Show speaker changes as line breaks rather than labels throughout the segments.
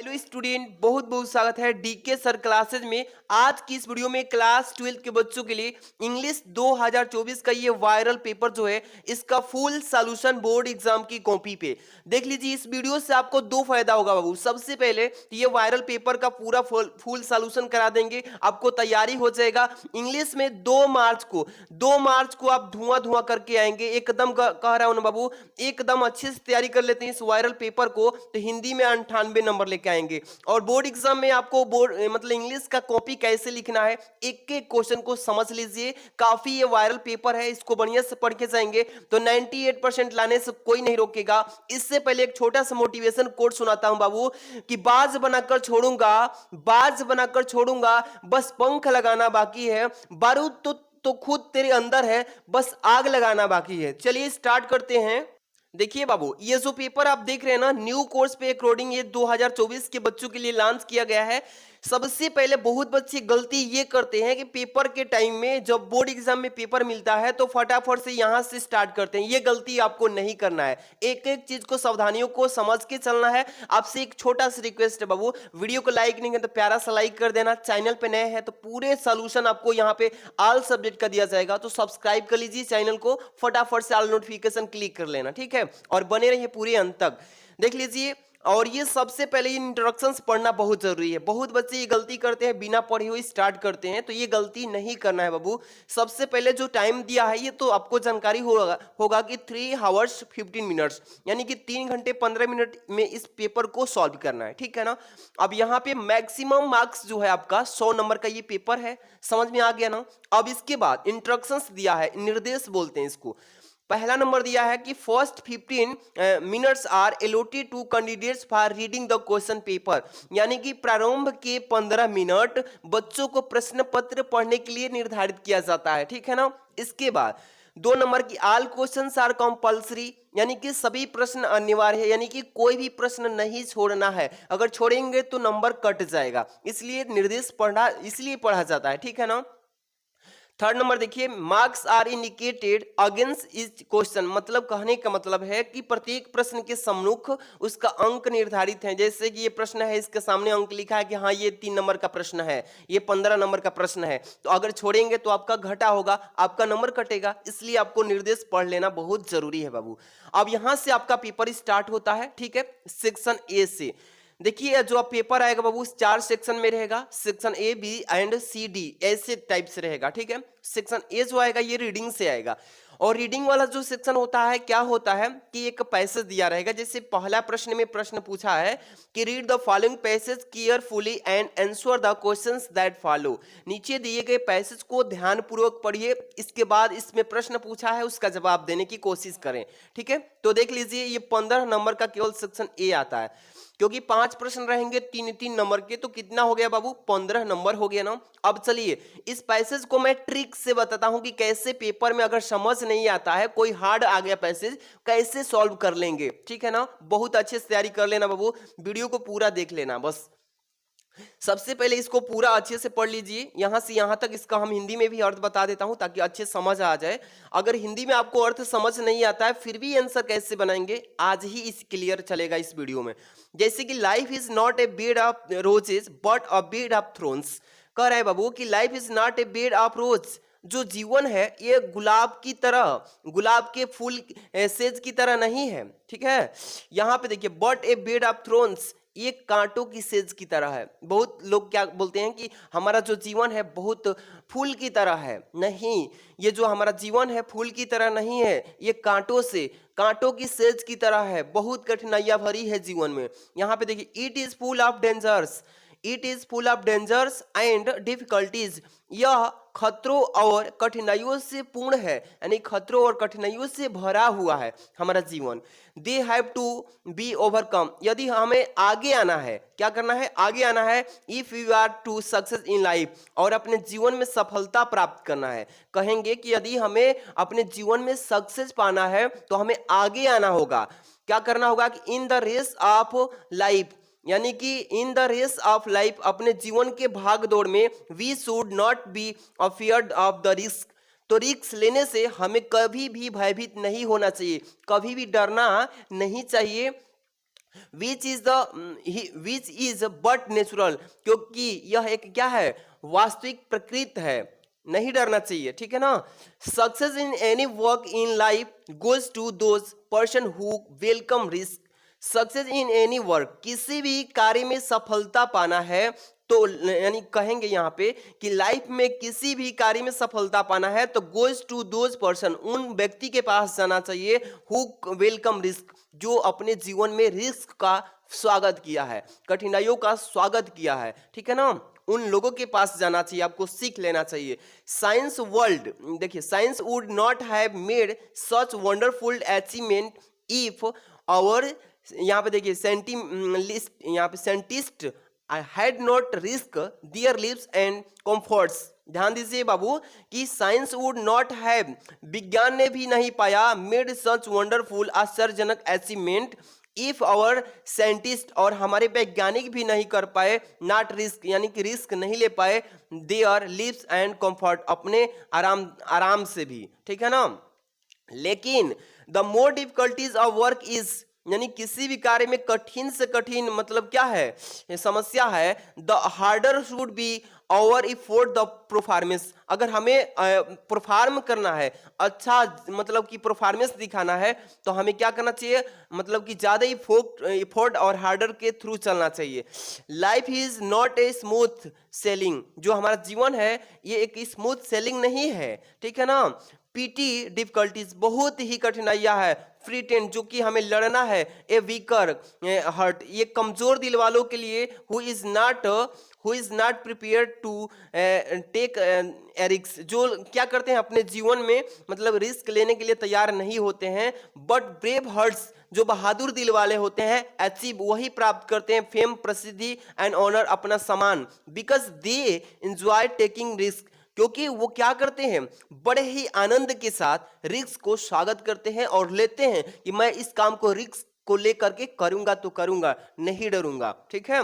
Hello student, बहुत बहुत स्वागत है डीके सर क्लासेज में। आज की इस वीडियो में क्लास 12 के बच्चों के लिए इंग्लिश 2024 का ये वायरल पेपर जो है इसका फुल सॉल्यूशन बोर्ड एग्जाम की कॉपी पे देख लीजिए। इस वीडियो से आपको दो फायदा होगा बाबू। सबसे पहले ये वायरल पेपर का पूरा फुल सॉल्यूशन करा देंगे, आपको तैयारी हो जाएगा। इंग्लिश में 2 मार्च को आप धुआं धुआं करके आएंगे। एकदम कह रहा हूं ना बाबू, एकदम अच्छे से तैयारी कर लेते हैं इस वायरल पेपर को, तो हिंदी में 98 नंबर लेके आएंगे। और बोर्ड एग्जाम में आपको बोर्ड मतलब इंग्लिश का कॉपी कैसे लिखना है, एक एक क्वेश्चन को समझ लीजिए। काफी ये वायरल पेपर है, इसको बढ़िया से पढ़ के जाएंगे तो 98% लाने से कोई नहीं रोकेगा। इससे पहले एक छोटा सा मोटिवेशन कोट सुनाता हूं बाबू कि बाज बनाकर छोड़ूंगा, बाज बनाकर छोड़ूंगा, बस पंख लगाना बाकी है। बारूद तो खुद तेरे अंदर है, बस आग लगाना बाकी है। चलिए स्टार्ट करते हैं। देखिए बाबू, ये जो पेपर आप देख रहे हैं ना, न्यू कोर्स पे अकॉर्डिंग ये 2024 के बच्चों के लिए लॉन्च किया गया है। सबसे पहले बहुत बच्चे गलती ये करते हैं कि पेपर के टाइम में जब बोर्ड एग्जाम में पेपर मिलता है तो फटाफट से यहां से स्टार्ट करते हैं। ये गलती आपको नहीं करना है, एक एक चीज को सावधानियों को समझ के चलना है। आपसे एक छोटा सा रिक्वेस्ट है बाबू, वीडियो को लाइक नहीं है तो प्यारा सा लाइक कर देना। चैनल पे नए हैं तो पूरे सोल्यूशन आपको यहाँ पे ऑल सब्जेक्ट का दिया जाएगा, तो सब्सक्राइब कर लीजिए चैनल को, फटाफट से ऑल नोटिफिकेशन क्लिक कर लेना, ठीक है। और बने रहिए पूरे अंत तक, देख लीजिए। और ये सबसे पहले इंट्रोडक्शंस पढ़ना बहुत जरूरी है। बहुत बच्चे ये गलती करते हैं, बिना पढ़े हुए स्टार्ट करते हैं, तो ये गलती नहीं करना है बाबू। सबसे पहले जो टाइम दिया है ये तो आपको जानकारी होगा कि 3 आवर्स 15 मिनट्स, यानी कि 3 घंटे 15 मिनट में इस पेपर को सॉल्व करना है, ठीक है ना। अब यहाँ पे मैक्सिमम मार्क्स जो है आपका 100 नंबर का ये पेपर है, समझ में आ गया ना। अब इसके बाद इंस्ट्रक्शंस दिया है, निर्देश बोलते हैं इसको। पहला नंबर दिया है कि first 15 minutes are allotted to candidates for reading the question paper, यानी कि प्रारंभ के 15 मिनट बच्चों को प्रश्न पत्र पढ़ने के लिए निर्धारित किया जाता है, ठीक है ना। इसके बाद 2 नंबर की ऑल क्वेश्चंस आर कंपल्सरी, यानी कि सभी प्रश्न अनिवार्य है, यानी कि कोई भी प्रश्न नहीं छोड़ना है। अगर छोड़ेंगे तो नंबर कट जाएगा, इसलिए निर्देश पढ़ा इसलिए पढ़ा जाता है, ठीक है ना। थर्ड नंबर देखिए, marks are indicated against each question, मतलब कहने का मतलब है कि प्रत्येक प्रश्न के सम्मुख उसका अंक निर्धारित है। जैसे कि ये प्रश्न है, इसके सामने अंक लिखा है कि हाँ ये 3 नंबर का प्रश्न है, ये 15 नंबर का प्रश्न है, तो अगर छोड़ेंगे तो आपका घटा होगा, आपका नंबर कटेगा। इसलिए आपको निर्देश पढ़ लेना बहुत जरूरी है बाबू। अब यहां से आपका पेपर स्टार्ट होता है, ठीक है, सेक्शन ए से। देखिए जो आप पेपर आएगा बाबू 4 सेक्शन में रहेगा, section A B and C D ऐसे टाइप से रहेगा, ठीक है। सेक्शन ए जो आएगा ये रीडिंग से आएगा, और रीडिंग वाला जो सेक्शन होता है क्या होता है कि एक पैसेज दिया रहेगा। जैसे पहला प्रश्न में प्रश्न पूछा है कि read the following passage carefully and answer the questions that follow, नीचे दिए गए पैसेज को ध्यानपूर्वक पढ़िए, इसके बाद इसमें प्रश्न पूछा है उसका जवाब देने की कोशिश करें, ठीक है। तो देख लीजिए ये 15 नंबर का केवल सेक्शन ए आता है, क्योंकि 5 प्रश्न रहेंगे 3-3 नंबर के, तो कितना हो गया बाबू, 15 नंबर हो गया ना। अब चलिए इस पैसेज को मैं ट्रिक से बताता हूं कि कैसे पेपर में अगर समझ नहीं आता है, कोई हार्ड आ गया पैसेज, कैसे सॉल्व कर लेंगे, ठीक है ना। बहुत अच्छे से तैयारी कर लेना बाबू, वीडियो को पूरा देख लेना। बस सबसे पहले इसको पूरा अच्छे से पढ़ लीजिए, यहां से यहां तक। इसका हम हिंदी में भी अर्थ बता देता हूं ताकि अच्छे समझ आ जाए। अगर हिंदी में आपको अर्थ समझ नहीं आता है फिर भी आंसर कैसे बनाएंगे, आज ही इस क्लियर चलेगा इस वीडियो में। जैसे कि life is not a bed of roses but a bed of thrones, कह रहा है बाबू कि life is not a bed of रोज, जो जीवन है ये गुलाब की तरह, गुलाब के फूल सेज की तरह नहीं है, ठीक है। यहाँ पे देखिए but A bed of thrones, ये कांटों की सेज की तरह है। बहुत लोग क्या बोलते हैं कि हमारा जो जीवन है बहुत फूल की तरह है, नहीं, ये जो हमारा जीवन है फूल की तरह नहीं है, ये कांटों की सेज की तरह है, बहुत कठिनाइयां भरी है जीवन में। यहाँ पे देखिए it is full of dangers, it is full of dangers and difficulties, यह खतरों और कठिनाइयों से पूर्ण है, यानी खतरों और कठिनाइयों से भरा हुआ है हमारा जीवन। They have to be overcome, यदि हमें आगे आना है, क्या करना है, आगे आना है। If you are to success in life, और अपने जीवन में सफलता प्राप्त करना है। कहेंगे कि यदि हमें अपने जीवन में सक्सेस पाना है तो हमें आगे आना होगा। क्या करना होगा कि in the race of life, यानी कि in the race of life, अपने जीवन के भाग दौड़ में, we should not be afraid of the risk, तो रिस्क लेने से हमें कभी भी भयभीत नहीं होना चाहिए, कभी भी डरना नहीं चाहिए। विच इज बट नेचुरल, क्योंकि यह एक क्या है, वास्तविक प्रकृति है, नहीं डरना चाहिए, ठीक है ना। Success in any work in life goes to those person who welcome risk. Success in any work, किसी भी कार्य में सफलता पाना है तो यानी कहेंगे यहाँ पे कि लाइफ में किसी भी कार्य में सफलता पाना है तो गोज टू दोज पर्सन, उन व्यक्ति के पास जाना चाहिए हु वेलकम रिस्क, जो अपने जीवन में रिस्क का स्वागत किया है, कठिनाइयों का स्वागत किया है, ठीक है ना। उन लोगों के पास जाना चाहिए, आपको सीख लेना चाहिए। साइंस वर्ल्ड, देखिए science would not have made such wonderful achievement if our, यहाँ पे देखिए साइंटिस्ट, यहाँ पे scientist had not risk their lives and comforts. ध्यान दीजिए बाबू कि साइंस वुड नॉट हैव, विज्ञान ने भी नहीं पाया, मेड सच वंडरफुल आश्चर्यजनक अचीवमेंट इफ आवर साइंटिस्ट, और हमारे वैज्ञानिक भी नहीं कर पाए, नॉट रिस्क यानी कि रिस्क नहीं ले पाए, देयर लिव्स एंड कंफर्ट, अपने आराम से भी, ठीक है ना। लेकिन the more difficulties of work is, यानी किसी भी कार्य में कठिन से कठिन मतलब क्या है, ये समस्या है, द हार्डर शुड बी और इफोर्ट द परफॉर्मेंस, अगर हमें परफॉर्म करना है, अच्छा मतलब कि परफॉर्मेंस दिखाना है तो हमें क्या करना चाहिए, मतलब कि ज़्यादा इफोर्ट और हार्डर के थ्रू चलना चाहिए। Life is not a smooth selling, जो हमारा जीवन है ये एक स्मूथ सेलिंग नहीं है, ठीक है ना। पीटी डिफिकल्टीज, बहुत ही कठिनाइयां है। फ्री टेन, जो कि हमें लड़ना है। ए वीकर हर्ट, ये कमजोर दिल वालों के लिए, who is not prepare to take risk, जो क्या करते हैं अपने जीवन में मतलब रिस्क लेने के लिए तैयार नहीं होते हैं। बट ब्रेव हर्ट्स, जो बहादुर दिल वाले होते हैं, अचीव, वही प्राप्त करते हैं फेम, प्रसिद्धि एंड ऑनर, अपना सम्मान, because they enjoy taking risk, क्योंकि वो क्या करते हैं, बड़े ही आनंद के साथ रिस्क को स्वागत करते हैं और लेते हैं कि मैं इस काम को रिस्क को लेकर के करूंगा तो करूंगा, नहीं डरूंगा, ठीक है।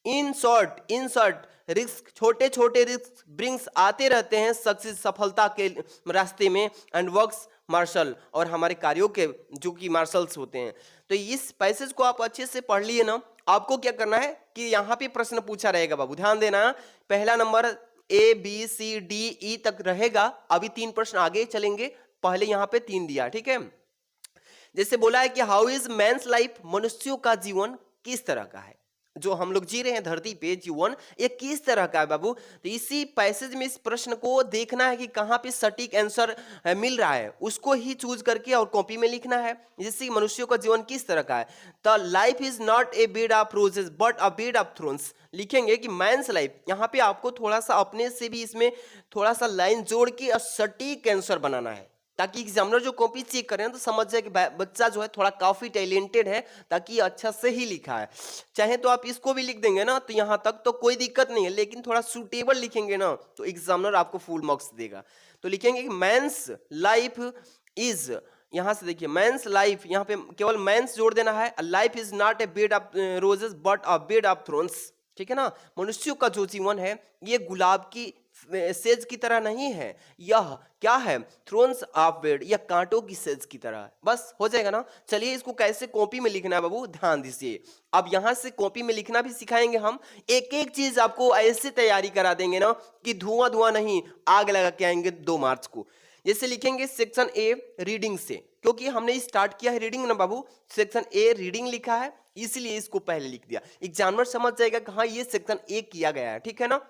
इन शॉर्ट रिस्क, छोटे छोटे रिस्क ब्रिंग्स आते रहते हैं सक्सेस, सफलता के रास्ते में, एंड वर्क्स मार्शल, और हमारे कार्यों के जो कि मार्शल्स होते हैं। तो इस पैसेज को आप अच्छे से पढ़ लिए ना। आपको क्या करना है कि यहाँ पे प्रश्न पूछा रहेगा बाबू, ध्यान देना। पहला नंबर A B C D E तक रहेगा, अभी 3 प्रश्न आगे चलेंगे, पहले यहाँ पे 3 दिया, ठीक है। जैसे बोला है कि हाउ इज मैंस लाइफ, मनुष्यों का जीवन किस तरह का है, जो हम लोग जी रहे हैं धरती पे जीवन, ये किस तरह का है बाबू। तो इसी पैसेज में इस प्रश्न को देखना है कि कहाँ पे सटीक आंसर मिल रहा है, उसको ही चूज करके और कॉपी में लिखना है, जिससे मनुष्यों का जीवन किस तरह का है। The life is not a bed of roses but a bed of thrones, लिखेंगे कि मैंस लाइफ, यहाँ पे आपको थोड़ा सा अपने से भी इसमें थोड़ा सा लाइन जोड़ के सटीक आंसर बनाना है, ताकि एग्जामिनर जो कॉपी चेक करें तो समझ जाए कि बच्चा जो है थोड़ा काफी टैलेंटेड है, ताकि अच्छा से ही लिखा है। चाहे तो आप इसको भी लिख देंगे ना तो यहाँ तक तो कोई दिक्कत नहीं है, लेकिन थोड़ा सूटेबल लिखेंगे ना तो एग्जामिनर आपको फुल मार्क्स देगा। तो लिखेंगे कि मैंस लाइफ इज, यहाँ से देखिए मैंस लाइफ, यहाँ पे केवल मैंस जोड़ देना है। Life is not a bed of roses but a bed of thrones, ठीक है ना। मनुष्यों का जो जीवन है ये गुलाब की सेज की तरह नहीं है, यह क्या है, थ्रोन्स ऑफ बेड, यह कांटों की सेज की तरह है। बस हो जाएगा ना। चलिए इसको कैसे कॉपी में लिखना है बाबू, ध्यान दीजिए। अब यहां से कॉपी में लिखना भी सिखाएंगे हम, एक एक चीज आपको ऐसे तैयारी करा देंगे ना कि धुआं धुआं नहीं, आग लगा के आएंगे 2 मार्च को। जैसे लिखेंगे सेक्शन ए रीडिंग से, क्योंकि हमने स्टार्ट किया है रीडिंग ना बाबू, सेक्शन ए रीडिंग लिखा है इसलिए इसको पहले लिख दिया। एग्जामिनर समझ जाएगा कि हाँ ये सेक्शन ए किया गया है, ठीक है ना।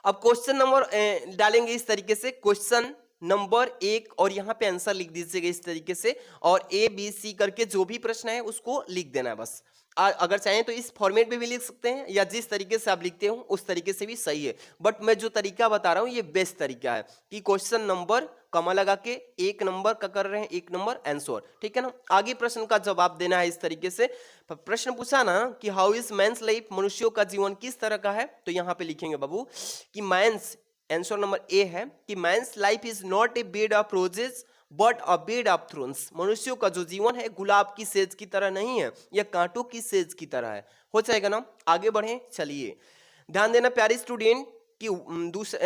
अब क्वेश्चन नंबर डालेंगे इस तरीके से, क्वेश्चन नंबर 1 और यहाँ पे आंसर लिख दीजिएगा इस तरीके से, और ए बी सी करके जो भी प्रश्न है उसको लिख देना है बस। अगर चाहें तो इस फॉर्मेट में भी लिख सकते हैं, या जिस तरीके से आप लिखते हो उस तरीके से भी सही है, बट मैं जो तरीका बता रहा हूँ ये बेस्ट तरीका है कि क्वेश्चन नंबर कमा लगा के 1 नंबर का कर रहे हैं, 1 नंबर आंसर, ठीक है ना। आगे प्रश्न का जवाब देना है इस तरीके से। प्रश्न पूछा ना कि हाउ इज मैंस लाइफ, मनुष्यों का जीवन किस तरह का है, तो यहाँ पे लिखेंगे बाबू कि मैंस, आंसर नंबर ए है कि men's life is not a bed of roses but a bed of thrones, मनुष्यों का जो जीवन है गुलाब की सेज की तरह नहीं है, यह कांटों की सेज की तरह है। हो जाएगा ना। आगे बढ़े, चलिए ध्यान देना प्यारे स्टूडेंट कि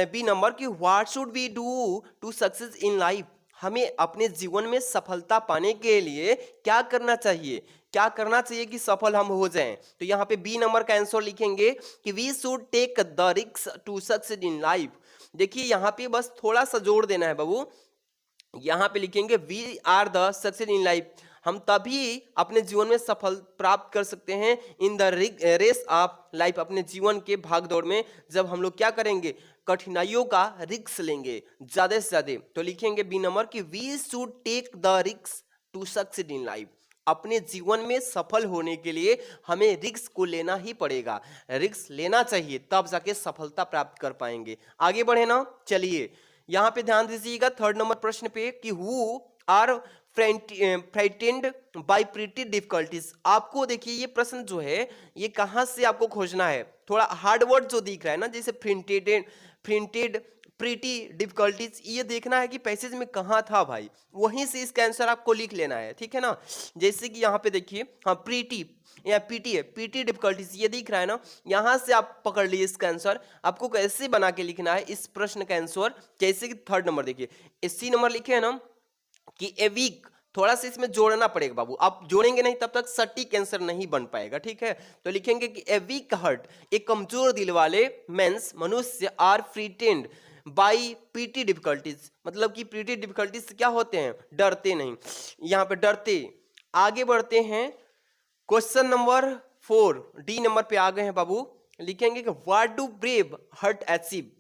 बी नंबर की what should we do to success in life, हमें अपने जीवन में सफलता पाने के लिए क्या करना चाहिए। क्या करना चाहिए कि सफल हम हो जाएं? तो यहाँ पे बी नंबर का आंसर लिखेंगे कि we should take the risk to succeed in life. देखिए यहाँ पे बस थोड़ा सा जोड़ देना है बाबू, यहाँ पे लिखेंगे we are the success in life. हम तभी अपने जीवन में सफल प्राप्त कर सकते हैं in the race of life, अपने जीवन के भाग दौड़ में, जब हम लोग क्या करेंगे, कठिनाइयों का रिस्क लेंगे ज्यादा से ज्यादा। तो लिखेंगे बी नंबर कि we should take the risk to succeed in life. अपने जीवन में सफल होने के लिए हमें रिस्क को लेना ही पड़ेगा, रिस्क लेना चाहिए, तब जाके सफलता प्राप्त कर पाएंगे। आगे बढ़े ना, चलिए यहां पे ध्यान दीजिएगा थर्ड नंबर प्रश्न पे कि who are frightened by pretty difficulties. आपको देखिए ये प्रश्न जो है ये कहां से आपको खोजना है, थोड़ा हार्ड वर्ड जो दिख रहा है ना, जैसे प्रिंटेड प्रीटी डिफिकल्टीज, ये देखना है कि पैसेज में कहाँ था भाई, वहीं से इसका आंसर आपको लिख लेना है, ठीक है ना। जैसे कि यहाँ पे देखिए, हाँ प्रीटी या पीटी है, पीटी डिफिकल्टीज ये दिख रहा है ना, यहां से आप पकड़ लीजिए इसका आंसर। आपको कैसे बना के लिखना है इस प्रश्न का आंसर, जैसे कि थर्ड नंबर देखिए, सी नंबर लिखे है ना कि ए वीक, थोड़ा सा इसमें जोड़ना पड़ेगा बाबू, आप जोड़ेंगे नहीं तब तक सटीक आंसर नहीं बन पाएगा, ठीक है। तो लिखेंगे कि ए वीक हार्ट, एक कमजोर दिल वाले मेंस मनुष्य आर फ्रीटेंड बाई पीटी डिफिकल्टीज, मतलब कि पीटी डिफिकल्टीज से क्या होते हैं, डरते नहीं, यहाँ पे डरते। आगे बढ़ते हैं, क्वेश्चन नंबर 4 डी नंबर पे आ गए हैं बाबू। लिखेंगे कि what do brave heart achieve,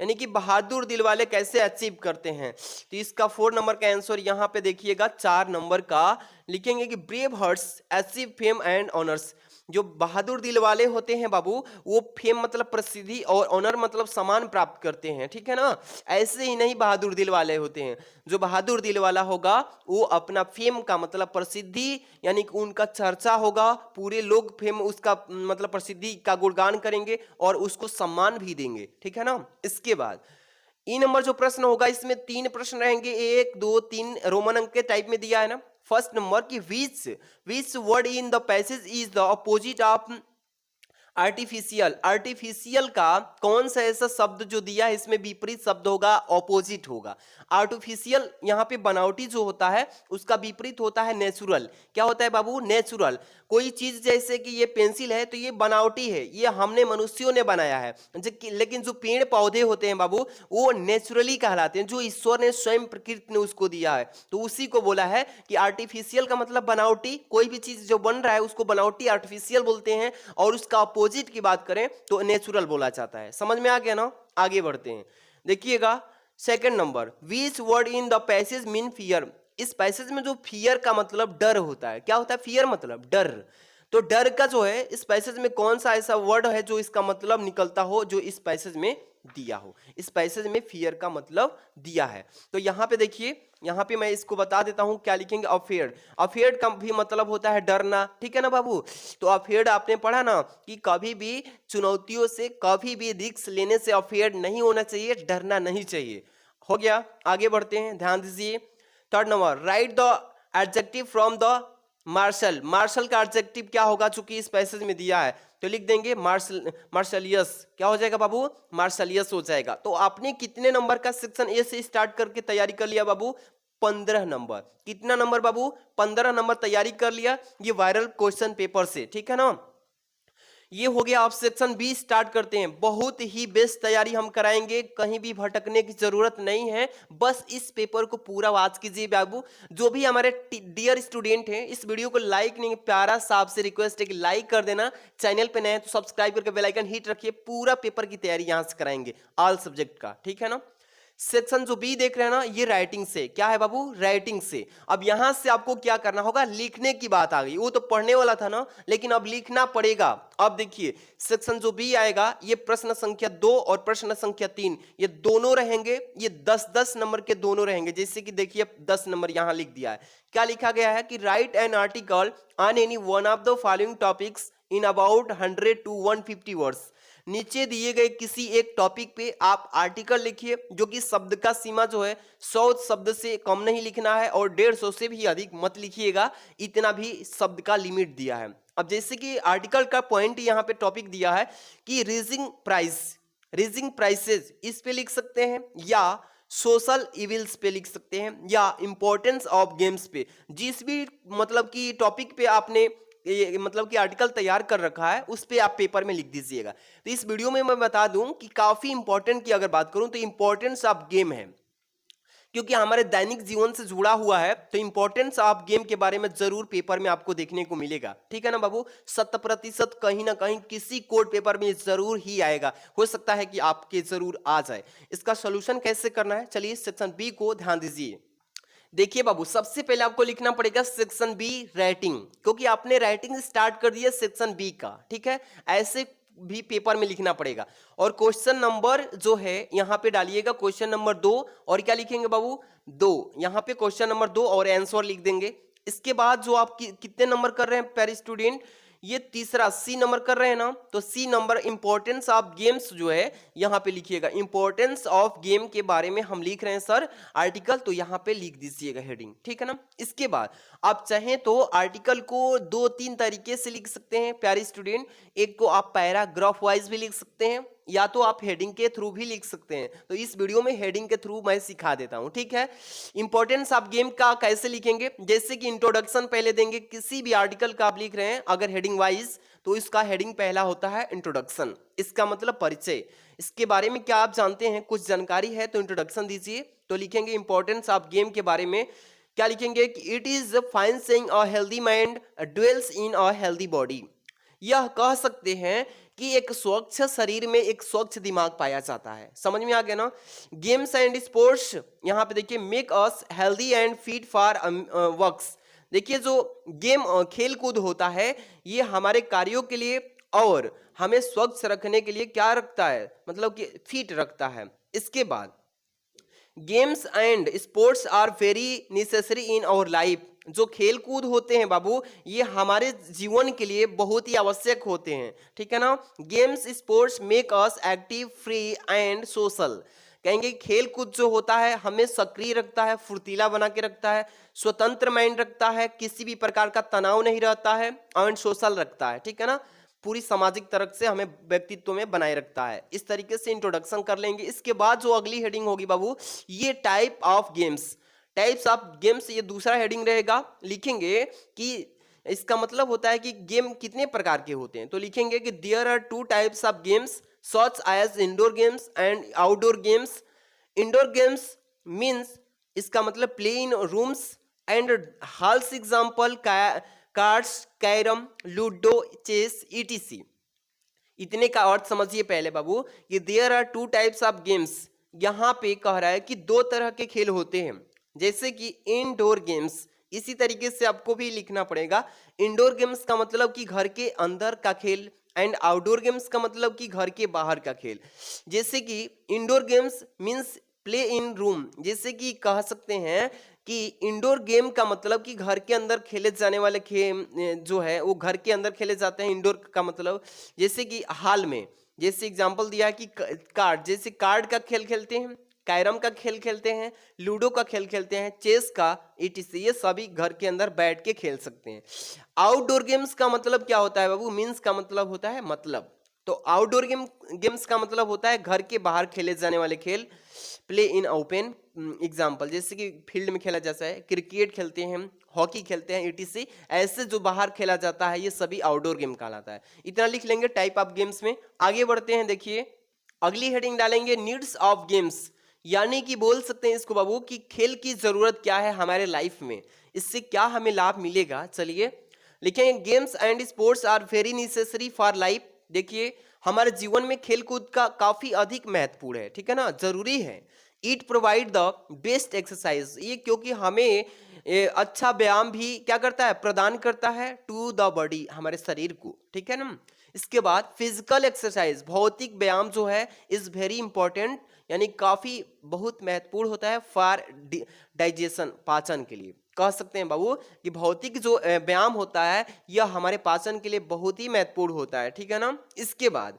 यानी कि बहादुर दिल वाले कैसे अचीव करते हैं। तो इसका 4 नंबर का आंसर यहाँ पे देखिएगा 4 नंबर का, लिखेंगे कि brave hearts achieve fame and honours. जो बहादुर दिल वाले होते हैं बाबू, वो फेम मतलब प्रसिद्धि और ऑनर मतलब सम्मान प्राप्त करते हैं, ठीक है ना। ऐसे ही नहीं बहादुर दिल वाले होते हैं, जो बहादुर दिल वाला होगा वो अपना फेम का मतलब प्रसिद्धि, यानी कि उनका चर्चा होगा, पूरे लोग फेम उसका मतलब प्रसिद्धि का गुणगान करेंगे और उसको सम्मान भी देंगे, ठीक है ना। इसके बाद ई नंबर जो प्रश्न होगा इसमें 3 प्रश्न रहेंगे, 1 2 3 रोमन अंक के टाइप में दिया है ना। फर्स्ट नंबर की विच word in the passage is the opposite of artificial. Artificial का कौन सा ऐसा शब्द जो दिया है इसमें विपरीत शब्द होगा, ऑपोजिट होगा। आर्टिफिशियल यहाँ पे बनावटी जो होता है उसका विपरीत होता है नेचुरल। क्या होता है बाबू, नेचुरल। कोई चीज जैसे कि ये पेंसिल है तो ये बनावटी है, ये हमने मनुष्यों ने बनाया है, लेकिन जो पेड़ पौधे होते हैं बाबू वो नेचुरली कहलाते हैं, जो ईश्वर ने स्वयं प्रकृति ने उसको दिया है, तो उसी को बोला है कि आर्टिफिशियल का मतलब बनावटी। कोई भी चीज जो बन रहा है उसको बनावटी आर्टिफिशियल बोलते हैं, और उसका अपोजिट की बात करें तो नेचुरल बोला जाता है। समझ में आ गया ना। आगे बढ़ते हैं, देखिएगा second number, which word in the passage mean fear. इस पैसेज में जो फियर का मतलब डर होता है, क्या होता है फियर मतलब डर, तो डर का जो है इस पैसेज में कौन सा ऐसा वर्ड है जो इसका मतलब निकलता हो, जो इस पैसेज में दिया हो। इस पैसेज में फियर का मतलब दिया है। तो यहाँ पे देखिए, यहाँ पे मैं इसको बता देता हूँ, क्या लिखेंगे, अफेयर्ड। अफेयर्ड का भी मतलब होता है डरना, ठीक है ना बाबू। तो अफेयर्ड आपने पढ़ा ना कि कभी भी चुनौतियों से, कभी भी रिस्क लेने से अफेयर्ड नहीं होना चाहिए, डरना नहीं चाहिए। हो गया, आगे बढ़ते हैं, ध्यान दीजिए। Third number, right the adjective from the martial. Martial का एडजेक्टिव क्या होगा, चूंकि इस पैसेज में दिया है, तो लिख देंगे मार्शलियस। क्या हो जाएगा बाबू, मार्शलियस हो जाएगा। तो आपने कितने नंबर का सेक्शन ए से स्टार्ट करके तैयारी कर लिया बाबू, 15 नंबर। कितना नंबर बाबू, 15 नंबर तैयारी कर लिया ये वायरल क्वेश्चन पेपर से, ठीक है ना। ये हो गया। आप सेक्शन बी स्टार्ट करते हैं। बहुत ही बेस्ट तैयारी हम कराएंगे, कहीं भी भटकने की जरूरत नहीं है, बस इस पेपर को पूरा वाच कीजिए बाबू। जो भी हमारे डियर स्टूडेंट हैं, इस वीडियो को लाइक नहीं, प्यारा सा आपसे रिक्वेस्ट है कि लाइक कर देना। चैनल पे नए हैं तो सब्सक्राइब करके बेल आइकन हिट रखिए। पूरा पेपर की तैयारी यहां से कराएंगे, ऑल सब्जेक्ट का, ठीक है ना। सेक्शन जो बी देख रहे हैं ना, ये राइटिंग से, क्या है बाबू, राइटिंग से। अब यहां से आपको क्या करना होगा, लिखने की बात आ गई। वो तो पढ़ने वाला था ना, लेकिन अब लिखना पड़ेगा। अब देखिए सेक्शन जो बी आएगा, ये प्रश्न संख्या 2 और प्रश्न संख्या 3 ये दोनों रहेंगे, ये 10-10 नंबर के दोनों रहेंगे। जैसे कि देखिए 10 नंबर यहां लिख दिया है। क्या लिखा गया है कि right an article on any one of the following topics in about 100 to 150 words. नीचे दिए गए किसी एक टॉपिक पे आप आर्टिकल लिखिए, जो कि शब्द का सीमा जो है 100 शब्द से कम नहीं लिखना है और 150 से भी अधिक मत लिखिएगा, इतना भी शब्द का लिमिट दिया है। अब जैसे कि आर्टिकल का पॉइंट यहाँ पे टॉपिक दिया है कि रीजिंग प्राइसेस, इस पे लिख सकते हैं, या सोशल इविल्स पे लिख सकते हैं, या इंपॉर्टेंस ऑफ गेम्स पे। जिस भी मतलब कि टॉपिक पे आपने ये मतलब कि आर्टिकल तैयार कर रखा है उस पे आप पेपर में लिख दीजिएगा। तो इस वीडियो में मैं बता दूं कि काफी इंपॉर्टेंट की अगर बात करूं तो इंपॉर्टेंस ऑफ गेम है, क्योंकि हमारे दैनिक जीवन से जुड़ा हुआ है, तो इंपॉर्टेंस ऑफ गेम के बारे में जरूर पेपर में आपको देखने को मिलेगा। ठीक है ना बाबू, 100% कहीं ना कहीं किसी कोड पेपर में जरूर ही आएगा, हो सकता है कि आपके जरूर आ जाए। इसका सोल्यूशन कैसे करना है, चलिए सेक्शन बी को ध्यान दीजिए। देखिए बाबू, सबसे पहले आपको लिखना पड़ेगा सेक्शन बी राइटिंग, क्योंकि आपने राइटिंग स्टार्ट कर दिया सेक्शन बी का। ठीक है, ऐसे भी पेपर में लिखना पड़ेगा। और क्वेश्चन नंबर जो है यहाँ पे डालिएगा क्वेश्चन नंबर 2, और क्या लिखेंगे बाबू 2, यहाँ पे क्वेश्चन नंबर 2 और आंसर लिख देंगे। इसके बाद जो आप कितने नंबर कर रहे हैं पेर स्टूडेंट, ये तीसरा सी नंबर कर रहे हैं ना, तो C number importance of games जो है यहाँ पे लिखिएगा। इंपॉर्टेंस ऑफ गेम के बारे में हम लिख रहे हैं सर आर्टिकल, तो यहाँ पे लिख दीजिएगा हेडिंग। ठीक है ना, इसके बाद आप चाहें तो आर्टिकल को 2-3 तरीके से लिख सकते हैं प्यारे स्टूडेंट। एक को आप पैराग्राफ वाइज भी लिख सकते हैं, या तो आप हेडिंग के थ्रू भी लिख सकते हैं। तो इस वीडियो में हेडिंग के थ्रू मैं सिखा देता हूं। ठीक है, इंपॉर्टेंस ऑफ गेम का कैसे लिखेंगे, जैसे कि इंट्रोडक्शन पहले देंगे, किसी भी आर्टिकल का आप लिख रहे हैं अगर हेडिंग वाइज, तो इसका हेडिंग पहला होता है इंट्रोडक्शन, इसका मतलब परिचय। इसके बारे में क्या आप जानते हैं, कुछ जानकारी है तो इंट्रोडक्शन दीजिए। तो लिखेंगे इंपॉर्टेंस ऑफ गेम के बारे में क्या लिखेंगे कि it is fine saying a healthy mind dwells in a healthy body. यह कह सकते हैं कि एक स्वच्छ शरीर में एक स्वच्छ दिमाग पाया जाता है। समझ में आ गया ना। गेम्स एंड स्पोर्ट्स, यहाँ पे देखिए make us healthy and fit for works. देखिए जो गेम खेल कूद होता है ये हमारे कार्यों के लिए और हमें स्वच्छ रखने के लिए क्या रखता है, मतलब कि फिट रखता है। इसके बाद games and sports are very necessary in our life. जो खेल कूद होते हैं बाबू ये हमारे जीवन के लिए बहुत ही आवश्यक होते हैं। ठीक है ना, games sports make us active free and social. कहेंगे खेल कूद जो होता है हमें सक्रिय रखता है, फुर्तीला बना के रखता है, स्वतंत्र माइंड रखता है, किसी भी प्रकार का तनाव नहीं रहता है, एंड सोशल रखता है। ठीक है ना, पूरी सामाजिक तरह से हमें व्यक्तित्व में बनाए रखता है। इस तरीके से इंट्रोडक्शन कर लेंगे। इसके बाद जो अगली हेडिंग होगी बाबू ये type of games, types of games, ये दूसरा हेडिंग रहेगा। लिखेंगे कि इसका मतलब होता है कि गेम कितने प्रकार के होते हैं, तो लिखेंगे कि there are 2 types of games such as indoor games and outdoor games. Indoor games means इसका मतलब play in rooms and halls, example cards, carrom, ludo, chess, ETC. इतने का अर्थ समझिए पहले बाबू कि there are 2 types of games. यहाँ पे कह रहा है कि 2 तरह के खेल होते हैं, जैसे कि इंडोर गेम्स। इसी तरीके से आपको भी लिखना पड़ेगा। इंडोर गेम्स का मतलब कि घर के अंदर का खेल, एंड आउटडोर गेम्स का मतलब कि घर के बाहर का खेल। जैसे कि indoor games means play in room, जैसे कि कह सकते हैं कि इंडोर गेम का मतलब कि घर के अंदर खेले जाने वाले खेल जो है वो घर के अंदर खेले जाते हैं। इंडोर का मतलब जैसे कि हाल में, जैसे एग्जांपल दिया है कि कार्ड, जैसे कार्ड का खेल खेलते हैं, कैरम का खेल खेलते हैं, लूडो का खेल खेलते हैं, चेस का, ईटीसी, ये सभी घर के अंदर बैठ के खेल सकते हैं। आउटडोर गेम्स का मतलब क्या होता है बाबू, मीन्स का मतलब होता है मतलब। तो आउटडोर गेम्स का मतलब होता है घर के बाहर खेले जाने वाले खेल, प्ले इन ओपन, एग्जाम्पल जैसे कि फील्ड में खेला जाता है, क्रिकेट खेलते हैं, हॉकी खेलते हैं, ईटीसी, ऐसे जो बाहर खेला जाता है ये सभी आउटडोर गेम कहलाता है। इतना लिख लेंगे टाइप ऑफ गेम्स में। आगे बढ़ते हैं, देखिए अगली हेडिंग डालेंगे नीड्स ऑफ गेम्स, यानी कि बोल सकते हैं इसको बाबू कि खेल की जरूरत क्या है हमारे लाइफ में, इससे क्या हमें लाभ मिलेगा। चलिए लिखेंगे games and sports are very necessary for life. देखिए हमारे जीवन में खेल कूद का काफी अधिक महत्वपूर्ण है, ठीक है ना, जरूरी है। It provide the best exercise, ये क्योंकि हमें अच्छा व्यायाम भी क्या करता है, प्रदान करता है टू द बॉडी, हमारे शरीर को। ठीक है ना, इसके बाद फिजिकल एक्सरसाइज, भौतिक व्यायाम जो है इज वेरी इंपॉर्टेंट, यानी काफी बहुत महत्वपूर्ण होता है फॉर डाइजेशन, पाचन के लिए। कह सकते हैं बाबू कि भौतिक जो व्यायाम होता है यह हमारे पाचन के लिए बहुत ही महत्वपूर्ण होता है। ठीक है ना, इसके बाद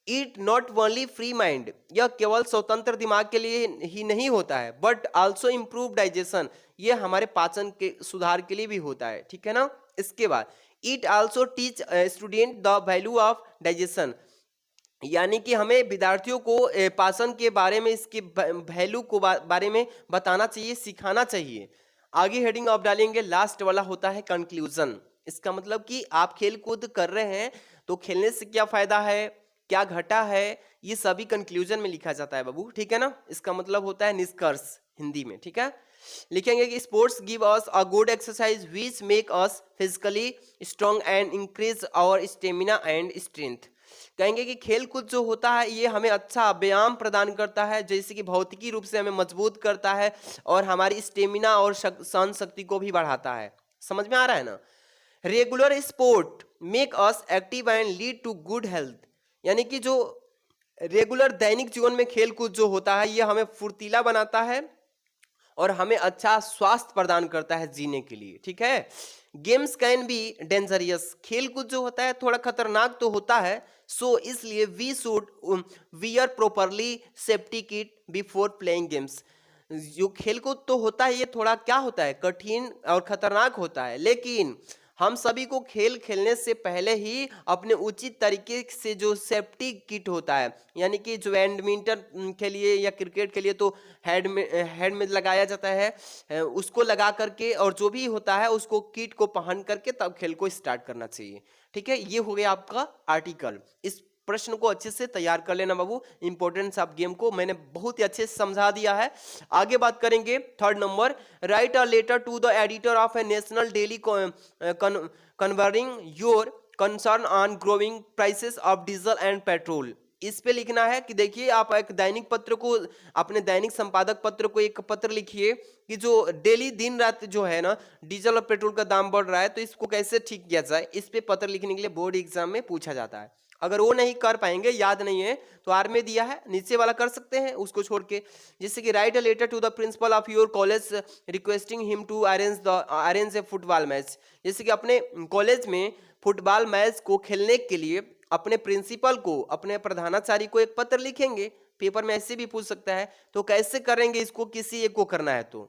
it not only free mind, यह केवल स्वतंत्र दिमाग के लिए ही नहीं होता है, बट आल्सो इम्प्रूव डाइजेशन, ये हमारे पाचन के सुधार के लिए भी होता है। ठीक है ना, इसके बाद it also teach student the value of digestion, यानी कि हमें विद्यार्थियों को पासन के बारे में, इसके वैल्यू को बारे में बताना चाहिए, सिखाना चाहिए। आगे हेडिंग आप डालेंगे, लास्ट वाला होता है कंक्लूजन। इसका मतलब कि आप खेल कूद कर रहे हैं तो खेलने से क्या फायदा है, क्या घटा है, ये सभी कंक्लूजन में लिखा जाता है बाबू, ठीक है ना। इसका मतलब होता है निष्कर्ष हिंदी में, ठीक है। लिखेंगे कि sports give us a good exercise which make us physically strong and increase our stamina and strength. कहेंगे कि खेल कूद जो होता है ये हमें अच्छा व्यायाम प्रदान करता है, जैसे कि भौतिकी रूप से हमें मजबूत करता है और हमारी स्टेमिना और सहन शक्ति को भी बढ़ाता है। समझ में आ रहा है ना। Regular sport make us active and lead to good health, यानी कि जो रेगुलर दैनिक जीवन में खेल कूद जो होता है ये हमें फुर्तीला बनाता है और हमें अच्छा स्वास्थ्य प्रदान करता है जीने के लिए, ठीक है। गेम्स कैन बी डेंजरियस, खेल कूद जो होता है थोड़ा खतरनाक तो होता है, सो इसलिए we should wear properly safety kit before playing games. जो खेल कूद तो होता है ये थोड़ा क्या होता है, कठिन और खतरनाक होता है, लेकिन हम सभी को खेल खेलने से पहले ही अपने उचित तरीके से जो सेफ्टी किट होता है, यानी कि जो बैडमिंटन के लिए या क्रिकेट के लिए तो हेड में लगाया जाता है, उसको लगा करके और जो भी होता है उसको किट को पहन करके तब खेल को स्टार्ट करना चाहिए, ठीक है। ये हो गया आपका आर्टिकल। इस प्रश्न को अच्छे से तैयार कर लेना बाबू, इंपॉर्टेंस ऑफ गेम को मैंने बहुत ही अच्छे से समझा दिया है। आगे बात करेंगे third number, right a letter to the editor of a national daily converting your concern on growing prices of diesel and petrol. इस पे लिखना है कि देखिए आप एक दैनिक पत्र को, अपने दैनिक संपादक पत्र को एक पत्र लिखिए कि जो डेली दिन रात जो है ना डीजल और पेट्रोल का दाम बढ़ रहा है तो इसको कैसे ठीक किया जाए। इस पे पत्र लिखने के लिए बोर्ड एग्जाम में पूछा जाता है। अगर वो नहीं कर पाएंगे, याद नहीं है, तो आर में दिया है नीचे वाला कर सकते हैं उसको छोड़ के, जैसे कि write a letter to the principal of your college requesting him to arrange a football match. जैसे कि अपने कॉलेज में फुटबॉल मैच को खेलने के लिए अपने प्रिंसिपल को, अपने प्रधानाचार्य को एक पत्र लिखेंगे। पेपर में ऐसे भी पूछ सकता है, तो कैसे करेंगे इसको, किसी एक को करना है तो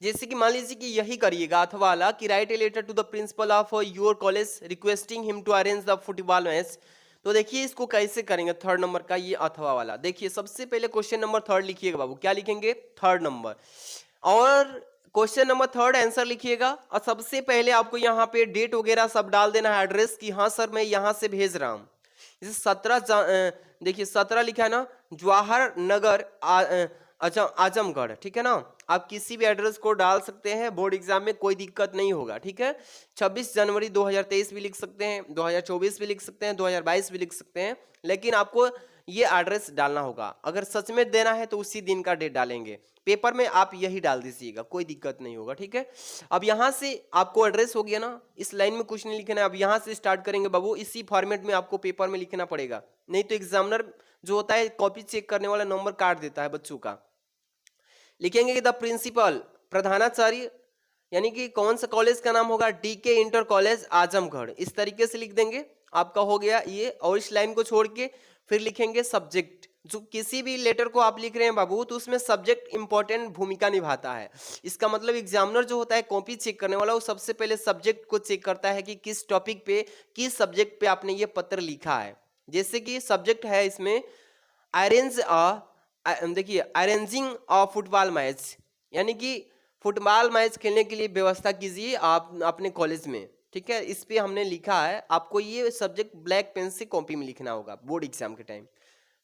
जैसे कि मान लीजिए कि यही करिएगा अथवा वाला कि write a letter to the principal of your college requesting him to arrange the football match. तो देखिए इसको कैसे करेंगे, थर्ड नंबर का ये अथवा वाला। देखिए सबसे पहले क्वेश्चन नंबर थर्ड लिखिएगा बाबू, क्या लिखेंगे, थर्ड नंबर, और क्वेश्चन नंबर थर्ड आंसर लिखिएगा। और सबसे पहले आपको यहाँ पे डेट वगैरह सब डाल देना है, एड्रेस की हाँ सर मैं यहाँ से भेज रहा हूँ। जैसे 17 देखिए 17 लिखा है ना, जवाहर नगर आजमगढ़, ठीक है ना। आप किसी भी एड्रेस को डाल सकते हैं, बोर्ड एग्जाम में कोई दिक्कत नहीं होगा, ठीक है। 26 जनवरी 2023 भी लिख सकते हैं, 2024 भी लिख सकते हैं, 2022 भी लिख सकते हैं, लेकिन आपको ये एड्रेस डालना होगा। अगर सच में देना है तो उसी दिन का डेट डालेंगे, पेपर में आप यही डाल दीजिएगा, कोई दिक्कत नहीं होगा, ठीक है। अब यहाँ से आपको एड्रेस हो गया ना, इस लाइन में कुछ नहीं लिखना है। अब यहाँ से स्टार्ट करेंगे बाबू, इसी फॉर्मेट में आपको पेपर में लिखना पड़ेगा, नहीं तो एग्जामिनर जो होता है कॉपी चेक करने वाला नंबर काट देता है बच्चों का। लिखेंगे कि द प्रिंसिपल, प्रधानाचार्य, यानी कि कौन सा कॉलेज का नाम होगा, डीके इंटर कॉलेज आजमगढ़, इस तरीके से लिख देंगे, आपका हो गया ये। और इस लाइन को छोड़ के फिर लिखेंगे सब्जेक्ट। जो किसी भी लेटर को आप लिख रहे हैं बाबू तो उसमें सब्जेक्ट इंपॉर्टेंट भूमिका निभाता है। इसका मतलब एग्जामिनर जो होता है कॉपी चेक करने वाला, वो सबसे पहले सब्जेक्ट को चेक करता है कि किस टॉपिक पे, किस सब्जेक्ट पे आपने ये पत्र लिखा है। जैसे कि सब्जेक्ट है इसमें अरेंज देखिए अरेंजिंग अ फुटबॉल मैच, यानी कि फुटबॉल मैच खेलने के लिए व्यवस्था कीजिए आप अपने कॉलेज में, ठीक है। इस पे हमने लिखा है, आपको ये सब्जेक्ट ब्लैक पेन से कॉपी में लिखना होगा बोर्ड एग्जाम के टाइम,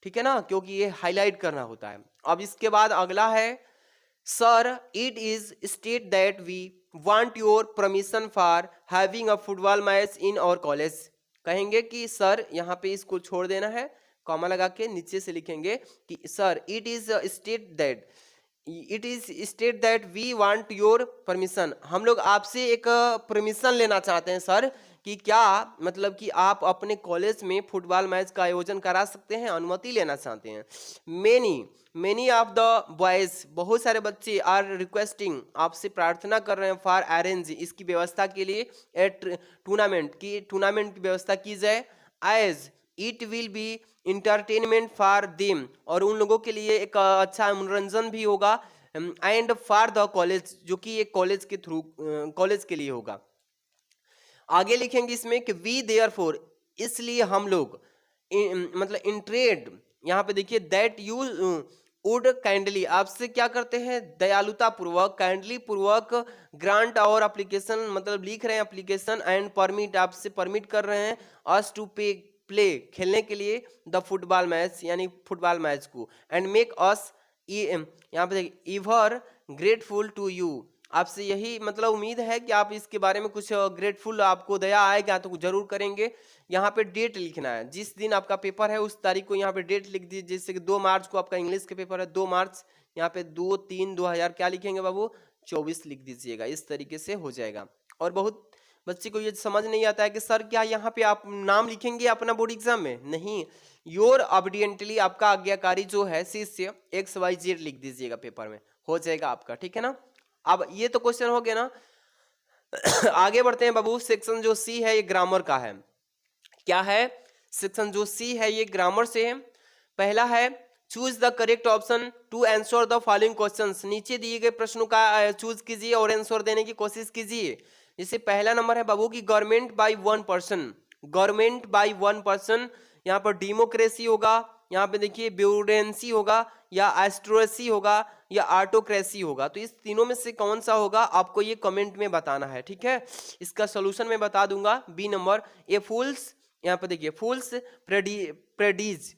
ठीक है ना, क्योंकि ये हाईलाइट करना होता है। अब इसके बाद अगला है, sir it is state that we want your permission for having a football match in our college. कहेंगे कि सर, यहाँ पे इसको छोड़ देना है, कॉमा लगा के नीचे से लिखेंगे कि sir it is state that we want your permission, हम लोग आपसे एक परमिशन लेना चाहते हैं सर, कि क्या मतलब कि आप अपने कॉलेज में फुटबॉल मैच का आयोजन करा सकते हैं, अनुमति लेना चाहते हैं। मेनी ऑफ द बॉयज, बहुत सारे बच्चे, आर रिक्वेस्टिंग, आपसे प्रार्थना कर रहे हैं, फॉर अरेंज, इसकी व्यवस्था के लिए, टूर्नामेंट की व्यवस्था की जाए, as it will be entertainment for them, और उन लोगों के लिए एक अच्छा मनोरंजन भी होगा, एंड फॉर द कॉलेज, जो कि एक कॉलेज के थ्रू, कॉलेज के लिए होगा। आगे लिखेंगे इसमें कि वी देयरफॉर, इसलिए हम लोग, मतलब इंट्रेड, यहाँ पे देखिए दैट यू वुड काइंडली, आपसे क्या करते हैं, दयालुता पूर्वक, काइंडली पूर्वक, ग्रांट और एप्लीकेशन, मतलब लिख रहे हैं एप्लीकेशन, एंड परमिट, आपसे परमिट कर रहे हैं, अस टू पे प्ले, खेलने के लिए, द फुटबॉल मैच, यानी फुटबॉल मैच को, एंड मेक अस, यहाँ पे देखिए इवर ग्रेटफुल टू यू, आपसे यही मतलब उम्मीद है कि आप इसके बारे में कुछ ग्रेटफुल, आपको दया आएगा तो जरूर करेंगे। यहाँ पे डेट लिखना है, जिस दिन आपका पेपर है उस तारीख को यहाँ पे डेट लिख दीजिए। जैसे कि 2 मार्च को आपका इंग्लिश के पेपर है, 2 मार्च, यहाँ पे 2/3/2000 क्या लिखेंगे बाबू, 24 लिख दीजिएगा। इस तरीके से हो जाएगा। और बहुत बच्चे को ये समझ नहीं आता है कि सर क्या यहाँ पे आप नाम लिखेंगे अपना बोर्ड एग्जाम में, नहीं, योर ऑबिडियंटली, आपका आज्ञाकारी जो है शिष्य XYZ लिख दीजिएगा पेपर में, हो जाएगा आपका, ठीक है ना। अब ये तो क्वेश्चन हो गया ना। आगे बढ़ते हैं बाबू। सेक्शन जो सी है ये ग्रामर का है। क्या है, सेक्शन जो सी है ये ग्रामर से है। पहला है choose the correct option to answer the following questions, नीचे दिए गए प्रश्नों का चूज कीजिए और आंसर देने की कोशिश कीजिए। जैसे पहला नंबर है बाबू की government by one person, government by one person, यहाँ पर डेमोक्रेसी होगा, यहाँ पे देखिए ब्यूरोक्रेसी होगा, या एस्ट्रोसी होगा, या ऑटोक्रेसी होगा। तो इस तीनों में से कौन सा होगा आपको ये कमेंट में बताना है, ठीक है। इसका सोल्यूशन मैं बता दूंगा। बी नंबर, ए फूल्स, यहाँ पे देखिए फूल्स प्रेडीज,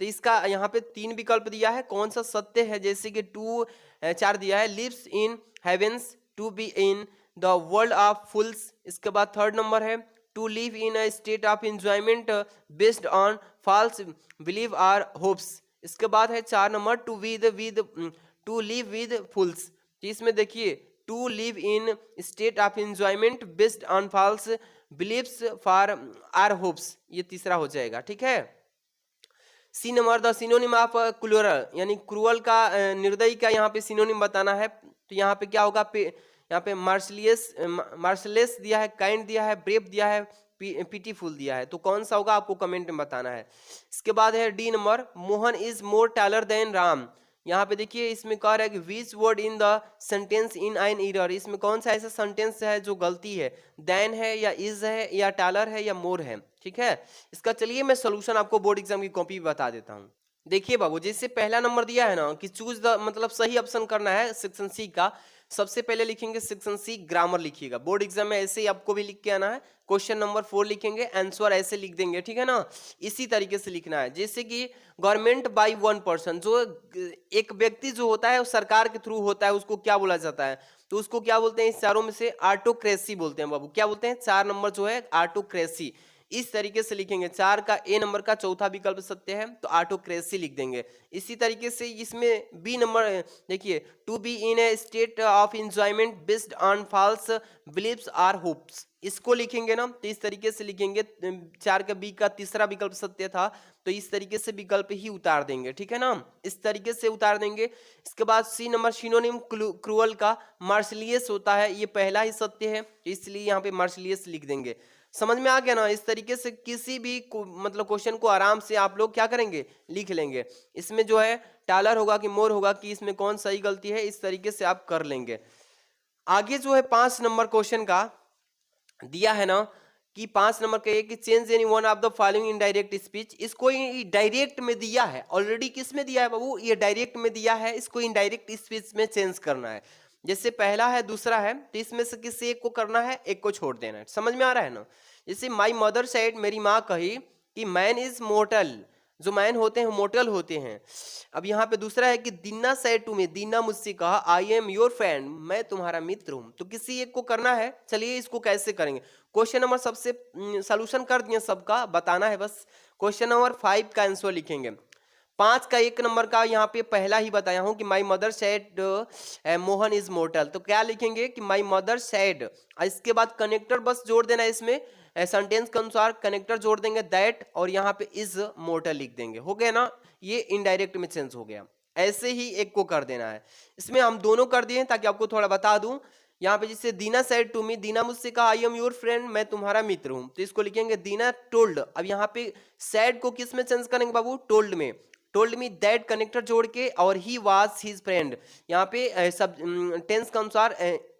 तो इसका यहाँ पे 3 विकल्प दिया है, कौन सा सत्य है। जैसे कि 4 दिया है, lives in heavens, to be in the world of fools. इसके बाद 3rd नंबर है to live in a state of enjoyment based on false belief or hopes. इसके बाद है 4 number to live with fools. तो इसमें देखिए to live in state of enjoyment based on false beliefs for or hopes, ये तीसरा हो जाएगा, ठीक है। C number, the synonym of cruel, यानी क्रूअल का निर्दयी का यहाँ पे सिनोनिम बताना है। तो यहाँ पे क्या होगा, यहाँ पे मार्शलेस दिया है, काइंड दिया है, ब्रेव दिया है, पिटीफुल दिया है। तो कौन सा होगा आपको कमेंट में बताना है। इसके बाद है D number, Mohan is more taller than Ram. यहाँ पे देखिए इसमें कह रहा है कि which word in the sentence in an error, इसमें कौन सा ऐसा सेंटेंस है जो गलती है, देन है या इज है या टैलर है या मोर है, ठीक है। इसका चलिए मैं सोल्यूशन आपको बोर्ड एग्जाम की कॉपी बता देता हूँ। देखिए बाबू, जैसे पहला नंबर दिया है ना कि चूज द, मतलब सही ऑप्शन करना है सेक्शन सी का। सबसे पहले लिखेंगे सेक्शन सी ग्रामर लिखिएगा, बोर्ड एग्जाम में ऐसे ही आपको भी लिख के आना है। क्वेश्चन नंबर 4 लिखेंगे, आंसर ऐसे लिख देंगे, ठीक है ना। इसी तरीके से लिखना है। जैसे कि गवर्नमेंट बाय वन पर्सन, जो एक व्यक्ति जो होता है वो सरकार के थ्रू होता है, उसको क्या बोला जाता है, तो उसको क्या बोलते हैं, इस चारों में से ऑटोक्रेसी बोलते हैं बाबू। क्या बोलते हैं, 4 नंबर जो है ऑटोक्रेसी। इस तरीके से लिखेंगे। 4 का ए नंबर का चौथा विकल्प सत्य है, तो ऑटोक्रेसी लिख देंगे। इसी तरीके से इसमें बी नंबर देखिए, to be in a state of enjoyment based on false beliefs or hopes, इसको लिखेंगे ना, तो इस तरीके से लिखेंगे। 4 का बी का तीसरा विकल्प सत्य था, तो इस तरीके से विकल्प ही उतार देंगे, ठीक है ना, इस तरीके से उतार देंगे। इसके बाद सी नंबर, सिनोनिम क्रूअल का मार्शलियस होता है, ये पहला ही सत्य है, इसलिए यहाँ पे मार्शलियस लिख देंगे। समझ में आ गया ना। इस तरीके से किसी भी मतलब क्वेश्चन को आराम से आप लोग क्या करेंगे, लिख लेंगे। इसमें जो है टालर होगा कि मोर होगा, कि इसमें कौन सही गलती है, इस तरीके से आप कर लेंगे। आगे जो है 5 नंबर क्वेश्चन का दिया है ना कि 5 नंबर का ये कि change any one of the following in direct speech, इसको डायरेक्ट में दिया है ऑलरेडी। किस में दिया है बाबू, ये डायरेक्ट में दिया है, इसको इनडायरेक्ट स्पीच में चेंज करना है। जैसे पहला है, दूसरा है, तो इसमें से किसी एक को करना है, एक को छोड़ देना है। समझ में आ रहा है ना। जैसे माई मदर सेड, मेरी माँ कही कि मैन इज मोर्टल, जो मैन होते हैं मोर्टल होते हैं। अब यहाँ पे दूसरा है कि दीना सेड टू मी, दीना मुझसे कहा आई एम योर फ्रेंड, मैं तुम्हारा मित्र हूँ। तो किसी एक को करना है। चलिए इसको कैसे करेंगे। क्वेश्चन नंबर सबसे सॉल्यूशन कर दिए, सबका बताना है बस। क्वेश्चन नंबर 5 का आंसर लिखेंगे। 5 का 1 नंबर का यहाँ पे पहला ही बताया हूँ कि my mother said Mohan is mortar, तो क्या लिखेंगे कि माई मदर सेड, इसके बाद कनेक्टर बस जोड़ देना है इसमें, सेंटेंस के अनुसार कनेक्टर जोड़ देंगे दैट, और यहाँ पे इज मोर्टल लिख देंगे। हो गया ना, ये इनडायरेक्ट में चेंज हो गया। ऐसे ही एक को कर देना है। इसमें हम दोनों कर दिए ताकि आपको थोड़ा बता दूं। यहाँ पे जिससे दीना सेड टू मी, दीना मुझसे कहा आई एम योर फ्रेंड, मैं तुम्हारा मित्र हूं, तो इसको लिखेंगे दीना टोल्ड। अब यहाँ पे सेड को किस में चेंज करेंगे बाबू, टोल्ड में। टोल्ड मी दैट कनेक्टर जोड़ के, और ही वाज हिज फ्रेंड, यहाँ पे सब टेंस के अनुसार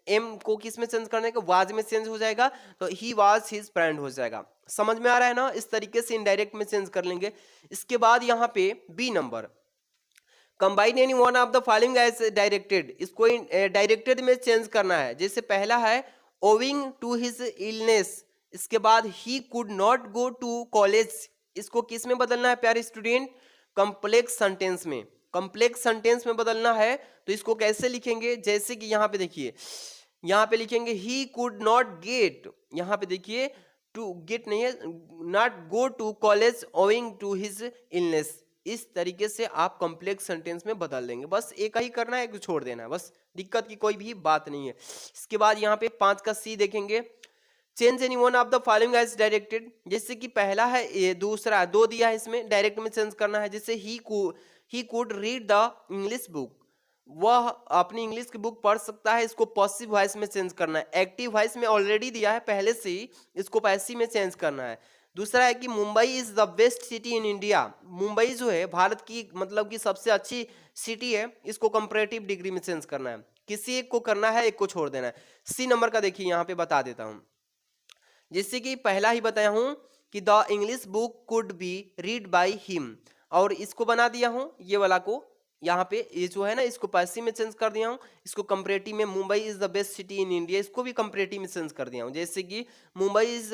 एम को किस में चेंज करने का, वाज में चेंज हो जाएगा, तो ही वाज हिज फ्रेंड हो जाएगा। समझ में आ रहा है ना? इस तरीके से इनडायरेक्ट में चेंज कर लेंगे। इसके बाद यहाँ पे B number, combine any one of the following as directed, इसको डायरेक्टेड में चेंज करना है। जैसे पहला है ओविंग टू हिज इलनेस, इसके बाद ही could not go to college, इसको किस में बदलना है प्यारे स्टूडेंट? कॉम्प्लेक्स सेंटेंस में, कॉम्प्लेक्स सेंटेंस में बदलना है। तो इसको कैसे लिखेंगे? जैसे कि यहाँ पे देखिए, यहाँ पे लिखेंगे ही कुड नॉट गेट, यहाँ पे देखिए टू गेट नहीं है, not go to college owing to his illness. इस तरीके से आप कॉम्प्लेक्स सेंटेंस में बदल देंगे। बस एक ही करना है, एक छोड़ देना है, बस दिक्कत की कोई भी बात नहीं है। इसके बाद यहाँ पे 5 का सी देखेंगे, change any one of the following as directed. जैसे कि पहला है, ये दूसरा 2 दिया है, इसमें डायरेक्ट में चेंज करना है। जैसे he could read the English book, वह अपनी इंग्लिश की बुक पढ़ सकता है, इसको पॉसिव वॉइस में चेंज करना है। एक्टिव वॉइस में ऑलरेडी दिया है पहले से ही, इसको पैसिव में चेंज करना है। दूसरा है कि Mumbai is the best city in India, Mumbai जो है भारत की मतलब कि सबसे अच्छी सिटी है, इसको कंपैरेटिव डिग्री में चेंज करना है। किसी एक को करना है, एक को छोड़ देना है। सी नंबर का देखिए यहाँ पे बता देता हूँ। जैसे कि पहला ही बताया हूँ कि the English book could be read by him, और इसको बना दिया हूँ ये वाला को, यहाँ पे ये जो है ना, इसको पैसिव में चेंज कर दिया हूँ। इसको कंपैरेटिव में Mumbai is the best city in India, इसको भी कंपैरेटिव में चेंज कर दिया हूँ। जैसे कि मुंबई इज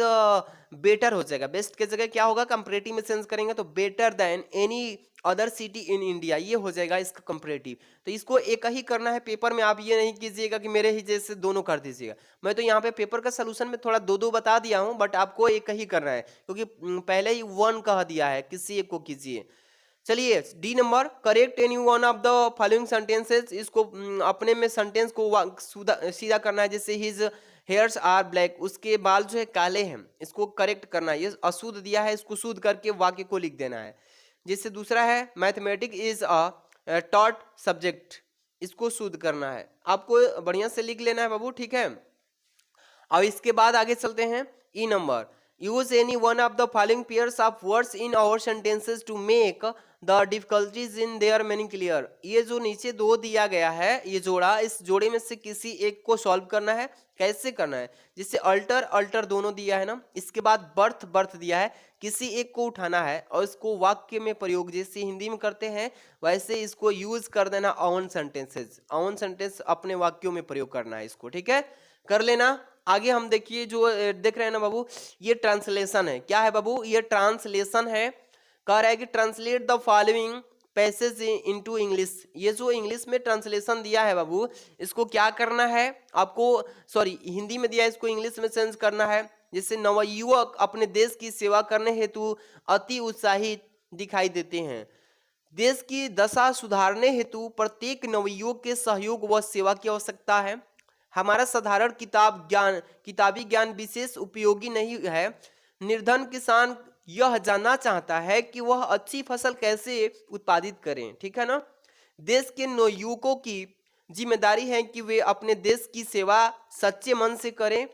बेटर हो जाएगा, बेस्ट के जगह क्या होगा, कंपैरेटिव में चेंज करेंगे तो better than any other city in India, ये हो जाएगा इसका कंपैरेटिव। तो इसको एक ही करना है पेपर में, आप ये नहीं कीजिएगा कि मेरे ही जैसे दोनों कर दीजिएगा। मैं तो यहाँ पे पेपर का सलूशन में थोड़ा 2-2 बता दिया हूँ, बट आपको एक ही करना है, क्योंकि पहले ही 1 कह दिया है, किसी एक को कीजिए। चलिए D number, correct any one of the following sentences, इसको अपने में सेंटेंस को सीधा करना है। जैसे हिज हेयर्स आर ब्लैक, उसके बाल जो है काले हैं, इसको करेक्ट करना है। ये अशुद्ध दिया है, इसको शुद्ध करके वाक्य को लिख देना है। जैसे दूसरा है mathematics is a taught subject, इसको शुद्ध करना है, आपको बढ़िया से लिख लेना है बाबू, ठीक है। अब इसके बाद आगे चलते हैं। E number, use any one of the following pairs of words in our sentences to make the difficulties in their meaning clear. ये जो नीचे 2 दिया गया है, ये जोड़ा, इस जोड़े में से किसी एक को सॉल्व करना है। कैसे करना है? जैसे अल्टर अल्टर दोनों दिया है ना, इसके बाद बर्थ बर्थ दिया है, किसी एक को उठाना है और इसको वाक्य में प्रयोग जैसे हिंदी में करते हैं वैसे इसको यूज कर देना ऑन सेंटेंसेस, ऑन सेंटेंस अपने वाक्यों में प्रयोग करना है इसको, ठीक है, कर लेना। आगे हम देखिए जो देख रहे हैं ना बाबू, ये ट्रांसलेशन है। क्या है बाबू? ये ट्रांसलेशन है। कह रहा है कि translate the following passage into English. ये जो इंग्लिश में ट्रांसलेशन दिया है बाबू, इसको क्या करना है आपको, सॉरी हिंदी में दिया है, इसको इंग्लिश में चेंज करना है। जैसे नवयुवक अपने देश की सेवा करने हेतु अति उत्साहित दिखाई देते हैं। देश की दशा सुधारने हेतु प्रत्येक नवयुवक के सहयोग व सेवा की आवश्यकता है। हमारा साधारण किताबी ज्ञान विशेष उपयोगी नहीं है। निर्धन किसान यह जानना चाहता है कि वह अच्छी फसल कैसे उत्पादित करें, ठीक है ना। देश के नवयुवकों की जिम्मेदारी है कि वे अपने देश की सेवा सच्चे मन से करें,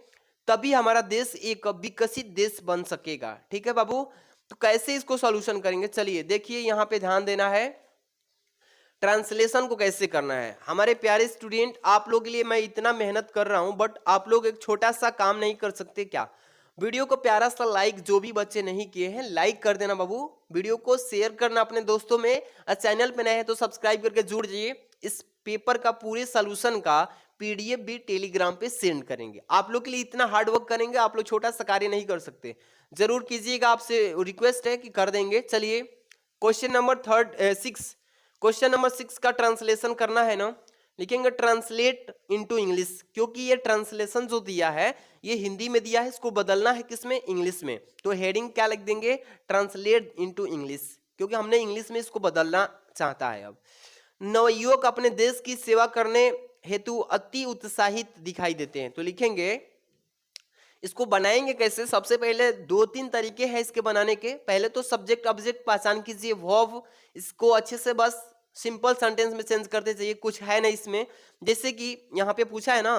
तभी हमारा देश एक विकसित देश बन सकेगा, ठीक है बाबू। तो कैसे इसको सॉल्यूशन करेंगे, चलिए देखिए, यहाँ पे ध्यान देना है। ट्रांसलेशन को कैसे करना है हमारे प्यारे स्टूडेंट, आप लोग के लिए मैं इतना मेहनत कर रहा हूं, बट आप लोग एक छोटा सा काम नहीं कर सकते क्या? वीडियो को प्यारा सा लाइक, जो भी बच्चे नहीं किए हैं लाइक कर देना बाबू, वीडियो को शेयर करना अपने दोस्तों में, और चैनल पे नए हैं तो सब्सक्राइब करके जुड़ जाइए। इस पेपर का पूरे सोल्यूशन का पीडीएफ भी टेलीग्राम पे सेंड करेंगे। आप लोग के लिए इतना हार्ड वर्क करेंगे, आप लोग छोटा सा कार्य नहीं कर सकते, जरूर कीजिएगा, आपसे रिक्वेस्ट है कि कर देंगे। चलिए क्वेश्चन नंबर 6, क्वेश्चन नंबर 6 का ट्रांसलेशन करना है ना, लिखेंगे ट्रांसलेट इनटू इंग्लिश, क्योंकि ये ट्रांसलेशन जो दिया है ये हिंदी में दिया है, इसको बदलना है किसमें, इंग्लिश में। तो हेडिंग क्या लिख देंगे, ट्रांसलेट इनटू इंग्लिश, क्योंकि हमने इंग्लिश में इसको बदलना चाहता है। अब नवयुवक अपने देश की सेवा करने हेतु अति उत्साहित दिखाई देते हैं, तो लिखेंगे, इसको बनाएंगे कैसे? सबसे पहले 2-3 तरीके हैं इसके बनाने के। पहले तो सब्जेक्ट ऑब्जेक्ट पहचान कीजिए, वर्ब, इसको अच्छे से बस सिंपल सेंटेंस में चेंज करते जाइए, कुछ है ना इसमें। जैसे कि यहाँ पे पूछा है ना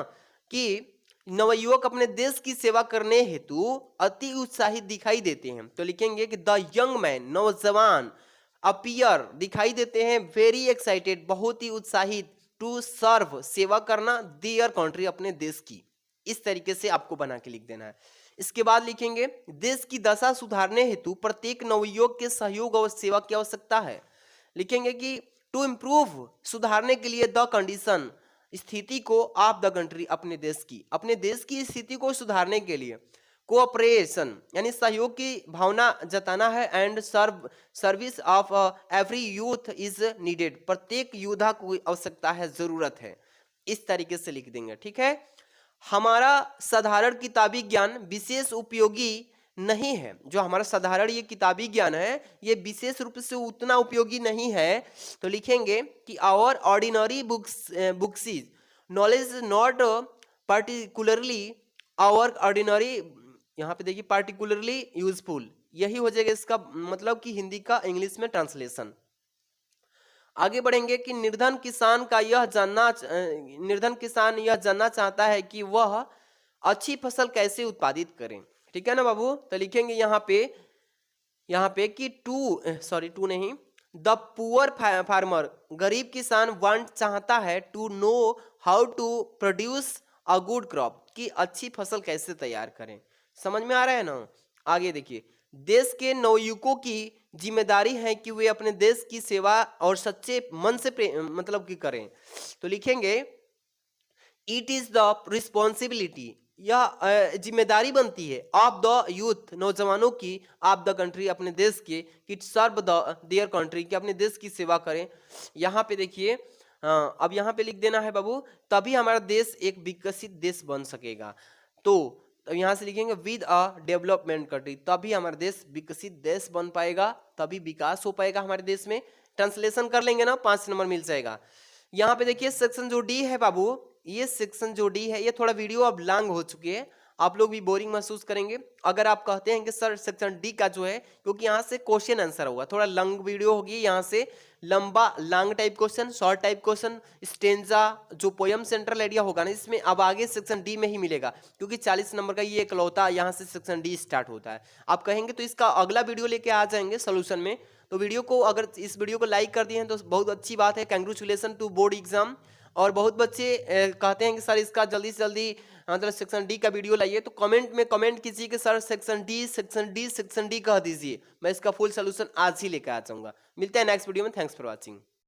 कि नवयुवक अपने देश की सेवा करने हेतु अति उत्साहित दिखाई देते हैं, तो लिखेंगे कि द यंग मैन, नौजवान, अपीयर दिखाई देते हैं, वेरी एक्साइटेड बहुत ही उत्साहित, टू सर्व सेवा करना, देयर कंट्री अपने देश की। इस तरीके से आपको बना के लिख देना है। इसके बाद लिखेंगे देश की दशा सुधारने हेतु प्रत्येक नवयुवक के सहयोग और सेवा की आवश्यकता है। लिखेंगे कि टू इम्प्रूव सुधारने के लिए द कंडीशन स्थिति को ऑफ द कंट्री अपने देश की स्थिति को सुधारने के लिए कोऑपरेशन यानी सहयोग की भावना जताना है and service of every youth is needed प्रत्येक योद्धा को आवश्यकता है, जरूरत है। इस तरीके से लिख देंगे, ठीक है। हमारा साधारण किताबी ज्ञान विशेष उपयोगी नहीं है। जो हमारा साधारण ये किताबी ज्ञान है ये विशेष रूप से उतना उपयोगी नहीं है। तो लिखेंगे कि our ordinary books knowledge not particularly our ordinary, यहाँ पे देखिए पार्टिकुलरली यूजफुल, यही हो जाएगा इसका मतलब कि हिंदी का इंग्लिश में ट्रांसलेशन। आगे बढ़ेंगे कि निर्धन किसान यह जानना चाहता है कि वह अच्छी फसल कैसे उत्पादित करें, ठीक है ना बाबू। तो लिखेंगे यहाँ पे कि टू नहीं, द पुअर फार्मर गरीब किसान वांट चाहता है to know how to produce a good crop कि अच्छी फसल कैसे तैयार करें। समझ में आ रहा है ना। आगे देखिए देश के नवयुवकों की जिम्मेदारी है कि वे अपने देश की सेवा और सच्चे मन से मतलब कि करें। तो लिखेंगे इट इज द रिस्पॉन्सिबिलिटी, यह जिम्मेदारी बनती है ऑफ द यूथ नौजवानों की ऑफ द कंट्री अपने देश के कि सर्व देयर कंट्री कि अपने देश की सेवा करें। यहाँ पे देखिए अब यहाँ पे लिख देना है बाबू, तभी हमारा देश एक विकसित देश बन सकेगा। तो यहाँ से लिखेंगे विद अ डेवलपमेंट कंट्री, तभी हमारा देश विकसित देश बन पाएगा, तभी विकास हो पाएगा हमारे देश में। ट्रांसलेशन कर लेंगे ना 5 नंबर मिल जाएगा। यहाँ पे देखिए सेक्शन जो डी है बाबू, ये सेक्शन जो डी है ये थोड़ा वीडियो अब लॉन्ग हो चुकी है, आप लोग भी बोरिंग महसूस करेंगे अगर आप कहते हैं कि सर सेक्शन डी का जो है, क्योंकि यहाँ से क्वेश्चन आंसर होगा, थोड़ा लंग वीडियो होगी, यहाँ से लंबा long type question, short type question, stanza जो पोयम सेंट्रल आइडिया होगा ना इसमें अब आगे सेक्शन डी में ही मिलेगा, क्योंकि 40 नंबर का ये इकलौता यहाँ से सेक्शन डी स्टार्ट होता है। आप कहेंगे तो इसका अगला वीडियो लेके आ जाएंगे सोल्यूशन में। तो वीडियो को अगर इस वीडियो को लाइक कर दिए हैं तो बहुत अच्छी बात है, कंग्रेचुलेसन टू बोर्ड एग्जाम। और बहुत बच्चे कहते हैं कि सर इसका जल्दी से जल्दी मतलब सेक्शन डी का वीडियो लाइए, तो कमेंट में कमेंट कीजिए कि सर सेक्शन डी कह दीजिए, मैं इसका फुल सोल्यूशन आज ही लेकर आ जाऊंगा। मिलते हैं नेक्स्ट वीडियो में, थैंक्स फॉर वॉचिंग।